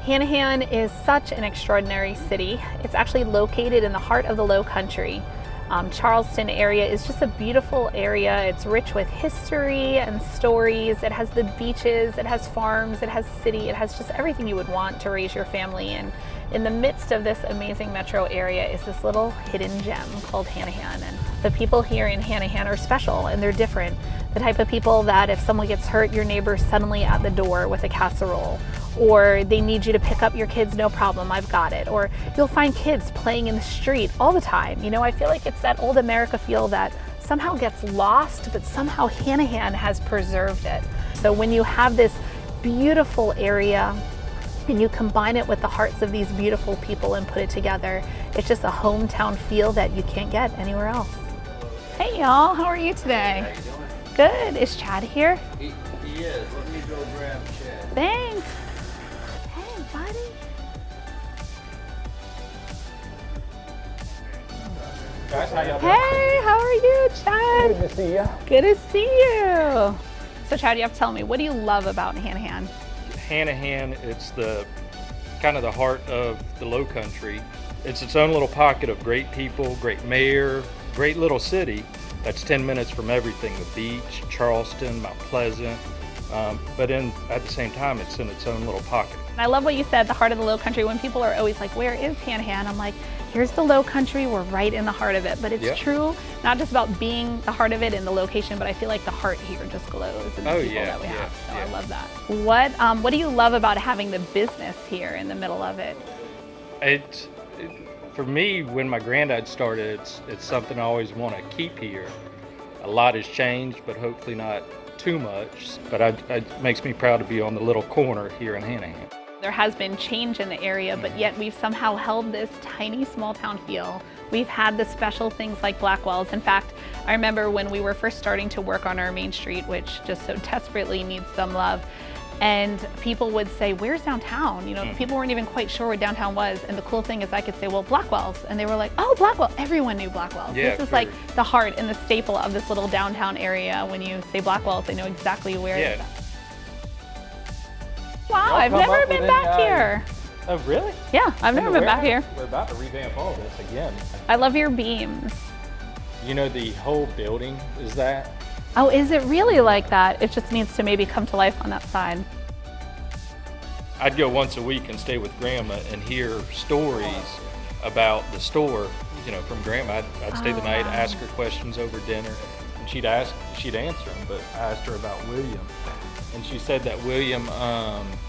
Hanahan is such an extraordinary city. It's actually located in the heart of the Low Country. Charleston area is just a beautiful area. It's rich with history and stories. It has the beaches, it has farms, it has city, it has just everything you would want to raise your family in. In the midst of this amazing metro area is this little hidden gem called Hanahan. And the people here in Hanahan are special and they're different. The type of people that if someone gets hurt, your neighbor's suddenly at the door with a casserole. Or they need you to pick up your kids, no problem, I've got it. Or you'll find kids playing in the street all the time. You know, I feel like it's that old America feel that somehow gets lost, but somehow Hanahan has preserved it. So when you have this beautiful area and you combine it with the hearts of these beautiful people and put it together, it's just a hometown feel that you can't get anywhere else. Hey y'all, how are you today? How you doing? Good. Is Chad here? He is. Let me go grab Chad. Thanks. Hey, buddy. Guys, how y'all doing? Hey, how are you, Chad? Good to see ya. Good to see you. So Chad, you have to tell me, what do you love about Hanahan? Hanahan, it's the kind of the heart of the Low Country. It's its own little pocket of great people, great mayor, great little city that's 10 minutes from everything, the beach, Charleston, Mount Pleasant, but at the same time, it's in its own little pocket. I love what you said, the heart of the Low Country. When people are always like, where is Hanahan? I'm like, here's the Low Country, we're right in the heart of it. But it's true, not just about being the heart of it in the location, but I feel like the heart here just glows in the people that we have. So I love that. What do you love about having the business here in the middle of it? For me, when my granddad started, it's something I always want to keep here. A lot has changed, but hopefully not too much. But it makes me proud to be on the little corner here in Hanahan. There has been change in the area, but yet we've somehow held this tiny small town feel. We've had the special things like Blackwells. In fact, I remember when we were first starting to work on our main street, which just so desperately needs some love, and people would say, where's downtown? You know, people weren't even quite sure what downtown was. And the cool thing is I could say, well, Blackwells. And they were like, oh, Blackwell. Everyone knew Blackwells. Yeah, this is like the heart and the staple of this little downtown area. When you say Blackwells, they know exactly where it is. Wow, I've never been back here. Oh, really? Yeah, I've never been back here. We're about to revamp all this again. I love your beams. You know, the whole building is that. Oh, is it really like that? It just needs to maybe come to life on that side. I'd go once a week and stay with Grandma and hear stories about the store, you know, from Grandma. I'd stay the night, ask her questions over dinner, and she'd answer them. But I asked her about William, and she said that William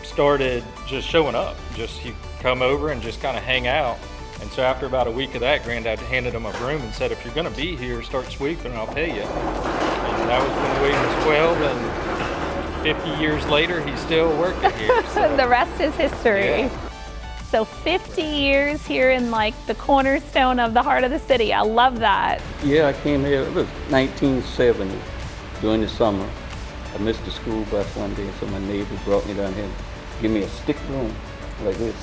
started just showing up. Just he'd come over and just kind of hang out. And so after about a week of that, Granddad handed him a broom and said, if you're going to be here, start sweeping and I'll pay you. And that was when William was 12, and 50 years later, he's still working here. So. The rest is history. Yeah. So 50 years here in like the cornerstone of the heart of the city. I love that. Yeah, I came here, it was 1970 during the summer. I missed the school bus one day, so my neighbor brought me down here, give me a stick broom like this.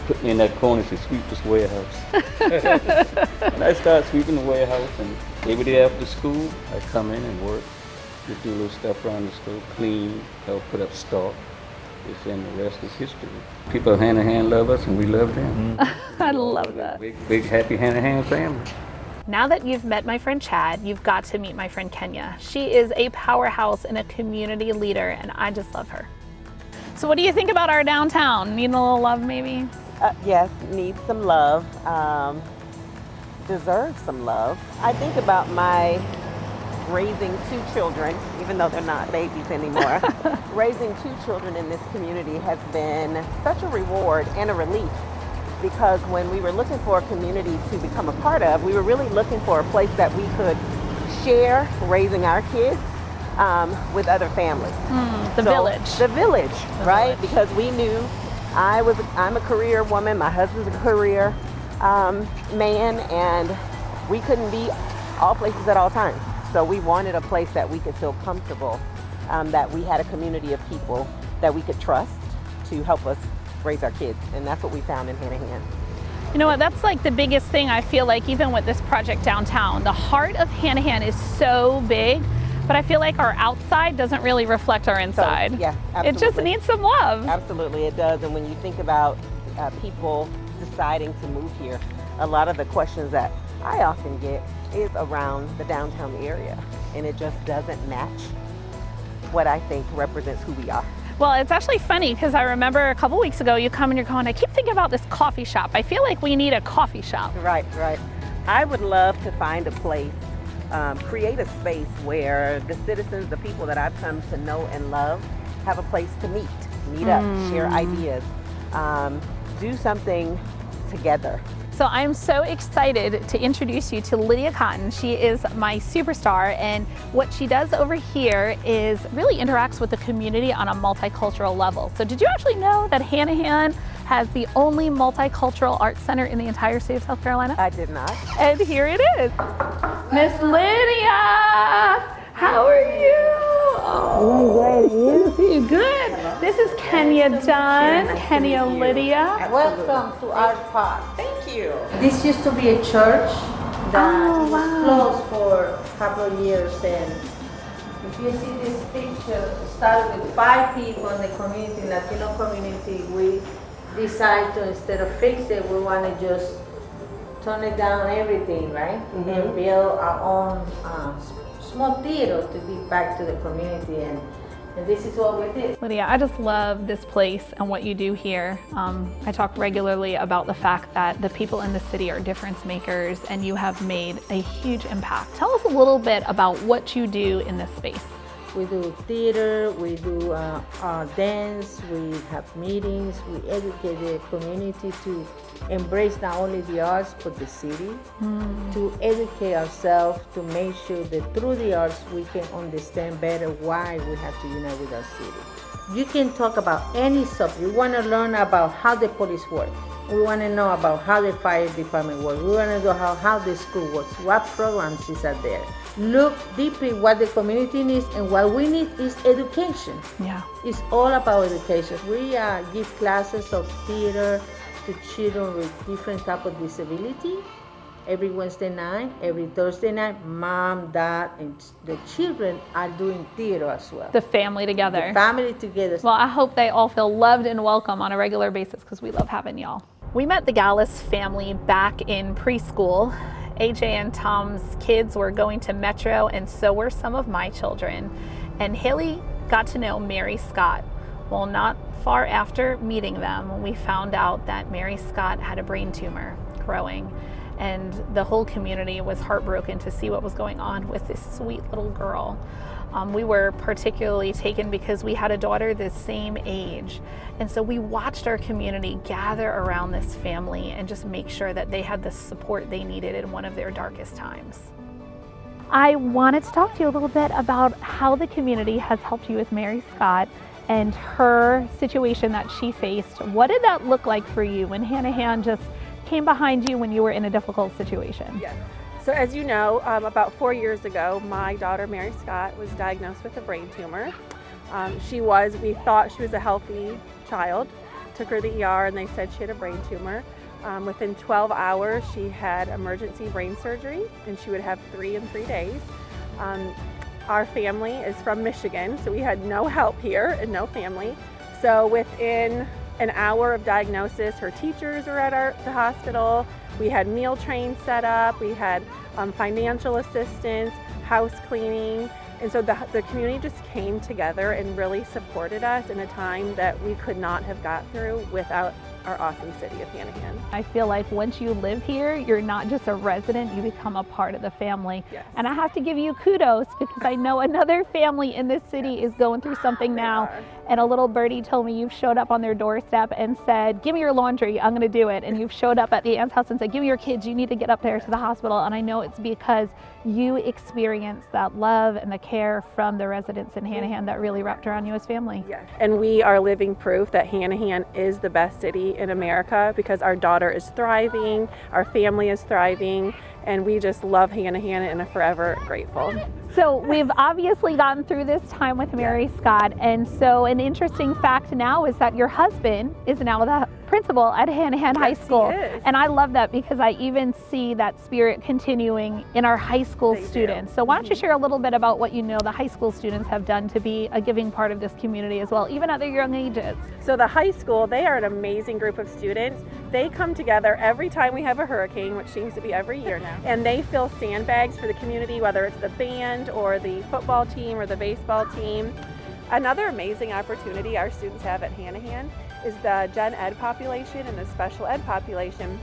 Put me in that corner to sweep this warehouse. And I started sweeping the warehouse, and every day after school, I come in and work, just do a little stuff around the store, clean, help put up stock. And the rest is history. People of Hanahan love us, and we love them. I love that. Big happy Hanahan family. Now that you've met my friend Chad, you've got to meet my friend Kenya. She is a powerhouse and a community leader, and I just love her. So what do you think about our downtown? Need a little love, maybe? Yes, need some love, deserve some love. I think about my raising 2 children, even though they're not babies anymore. Raising 2 children in this community has been such a reward and a relief, because when we were looking for a community to become a part of, we were really looking for a place that we could share raising our kids with other families. The village. The village, right? Because we knew I'm a career woman, my husband's a career man, and we couldn't be all places at all times. So we wanted a place that we could feel comfortable, that we had a community of people that we could trust to help us raise our kids. And that's what we found in Hanahan. You know what, that's like the biggest thing I feel like, even with this project downtown. The heart of Hanahan is so big, But I feel like our outside doesn't really reflect our inside. Yeah, It just absolutely. needs some love. Absolutely, it does. And when you think about people deciding to move here, a lot of the questions that I often get is around the downtown area, and it just doesn't match what I think represents who we are. Well, it's actually funny because I remember a couple weeks ago you come and you're going, I keep thinking about this coffee shop. I feel like we need a coffee shop. Right, right. I would love to find a place, create a space where the citizens, the people that I've come to know and love, have a place to meet up, share ideas, do something together. So I'm so excited to introduce you to Lydia Cotton. She is my superstar, and what she does over here is really interacts with the community on a multicultural level. So did you actually know that Hanahan has the only multicultural arts center in the entire state of South Carolina? I did not. And here it is. Miss Lydia, how are you? Oh, you good? This is Kenya Dunn, Kenya Lydia. Welcome to our park. Thank you. This used to be a church that Oh, was wow. closed for a couple of years, and if you see this picture, it started with 5 people in the community, Latino community. We decided to, instead of fix it, we want to just turn it down everything, right? And build our own small theater to give back to the community, and this is what we did. Lydia, I just love this place and what you do here. I talk regularly about the fact that the people in the city are difference makers, and you have made a huge impact. Tell us a little bit about what you do in this space. We do theater, we do dance, we have meetings, we educate the community to embrace not only the arts but the city, to educate ourselves, to make sure that through the arts we can understand better why we have to unite with our city. You can talk about any subject. We want to learn about how the police work. We want to know about how the fire department works. We want to know how the school works, what programs are there. Look deeply what the community needs, and what we need is education. Yeah. It's all about education. We give classes of theater to children with different type of disability. Every Wednesday night, every Thursday night, mom, dad, and the children are doing theater as well. The family together. The family together. Well, I hope they all feel loved and welcome on a regular basis because we love having y'all. We met the Gallus family back in preschool. AJ and Tom's kids were going to Metro, and so were some of my children. And Haley got to know Mary Scott. Well, not far after meeting them, we found out that Mary Scott had a brain tumor growing. And the whole community was heartbroken to see what was going on with this sweet little girl. We were particularly taken because we had a daughter the same age. And so we watched our community gather around this family and just make sure that they had the support they needed in one of their darkest times. I wanted to talk to you a little bit about how the community has helped you with Mary Scott and her situation that she faced. What did that look like for you when Hanahan just came behind you when you were in a difficult situation? Yeah. So as you know, about 4 years ago, my daughter Mary Scott was diagnosed with a brain tumor. We thought she was a healthy child, took her to the ER and they said she had a brain tumor. Within 12 hours, she had emergency brain surgery and she would have 3 in 3 days. Our family is from Michigan, so we had no help here and no family. So within an hour of diagnosis, her teachers were at the hospital. We had meal trains set up. We had financial assistance, house cleaning. And so the community just came together and really supported us in a time that we could not have got through without our awesome city of Hanahan. I feel like once you live here, you're not just a resident, you become a part of the family. Yes. And I have to give you kudos because I know another family in this city is going through something now. are. And a little birdie told me you've showed up on their doorstep and said, give me your laundry, I'm gonna do it. And you've showed up at the aunt's house and said, give me your kids, you need to get up there to the hospital. And I know it's because you experienced that love and the care from the residents in Hanahan that really wrapped around you as family. Yes. And we are living proof that Hanahan is the best city in America because our daughter is thriving, our family is thriving, and we just love Hanahan and are forever grateful. So we've obviously gotten through this time with Mary Scott, and so an interesting fact now is that your husband is now the principal at Hanahan High Yes, he School. is. And I love that because I even see that spirit continuing in our high school They do. students. So why don't you share a little bit about what you know the high school students have done to be a giving part of this community as well, even at their young ages? So the high school, they are an amazing group of students. They come together every time we have a hurricane, which seems to be every year now, and they fill sandbags for the community, whether it's the band or the football team or the baseball team. Another amazing opportunity our students have at Hanahan is the gen ed population and the special ed population.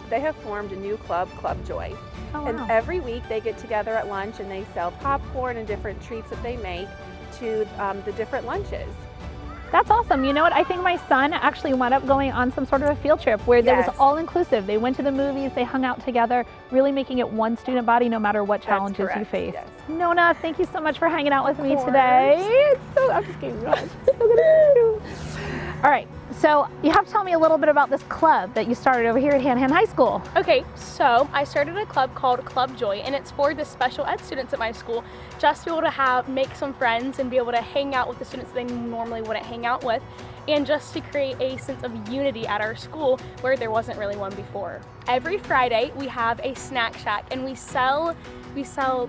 They have formed a new club, Club Joy. Oh, And wow. every week they get together at lunch and they sell popcorn and different treats that they make to the different lunches. That's awesome. You know what? I think my son actually wound up going on some sort of a field trip where there was Yes. all inclusive. They went to the movies, they hung out together, really making it one student body no matter what challenges you correct, face. yes. Nona, thank you so much for hanging out with me course. today. I'm just kidding. All right. So you have to tell me a little bit about this club that you started over here at Hanahan High School. Okay, so I started a club called Club Joy, and it's for the special ed students at my school, just to be able to make some friends and be able to hang out with the students that they normally wouldn't hang out with, and just to create a sense of unity at our school where there wasn't really one before. Every Friday we have a snack shack, and we sell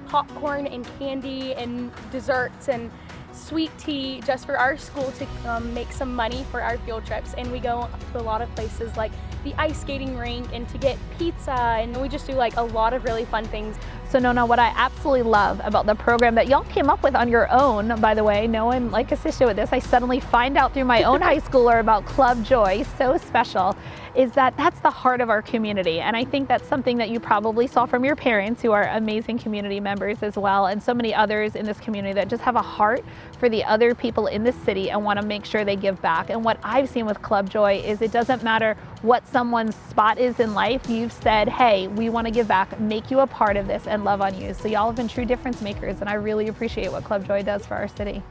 popcorn and candy and desserts and sweet tea just for our school to make some money for our field trips. And we go to a lot of places like the ice skating rink and to get pizza, and we just do like a lot of really fun things. So Nona, what I absolutely love about the program that y'all came up with on your own, by the way, no one like assisted with this, I suddenly find out through my own high schooler about Club Joy, so special, is that that's the heart of our community. And I think that's something that you probably saw from your parents, who are amazing community members as well, and so many others in this community that just have a heart for the other people in this city and want to make sure they give back. And what I've seen with Club Joy is it doesn't matter what someone's spot is in life, you've said, hey, we want to give back, make you a part of this, and love on you. So y'all have been true difference makers, and I really appreciate what Club Joy does for our city.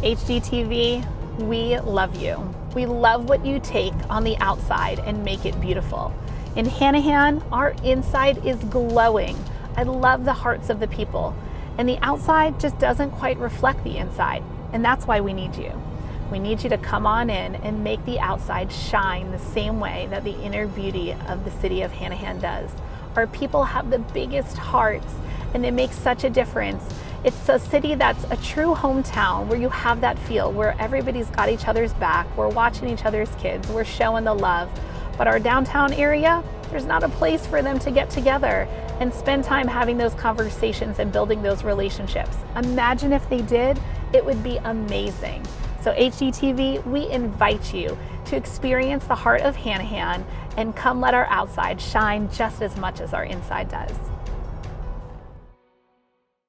HGTV, we love you. We love what you take on the outside and make it beautiful. In Hanahan, our inside is glowing. I love the hearts of the people. And the outside just doesn't quite reflect the inside. And that's why we need you. We need you to come on in and make the outside shine the same way that the inner beauty of the city of Hanahan does. Our people have the biggest hearts, and it makes such a difference. It's a city that's a true hometown where you have that feel, where everybody's got each other's back, we're watching each other's kids, we're showing the love. But our downtown area, there's not a place for them to get together and spend time having those conversations and building those relationships. Imagine if they did, it would be amazing. So HGTV, we invite you to experience the heart of Hanahan and come let our outside shine just as much as our inside does.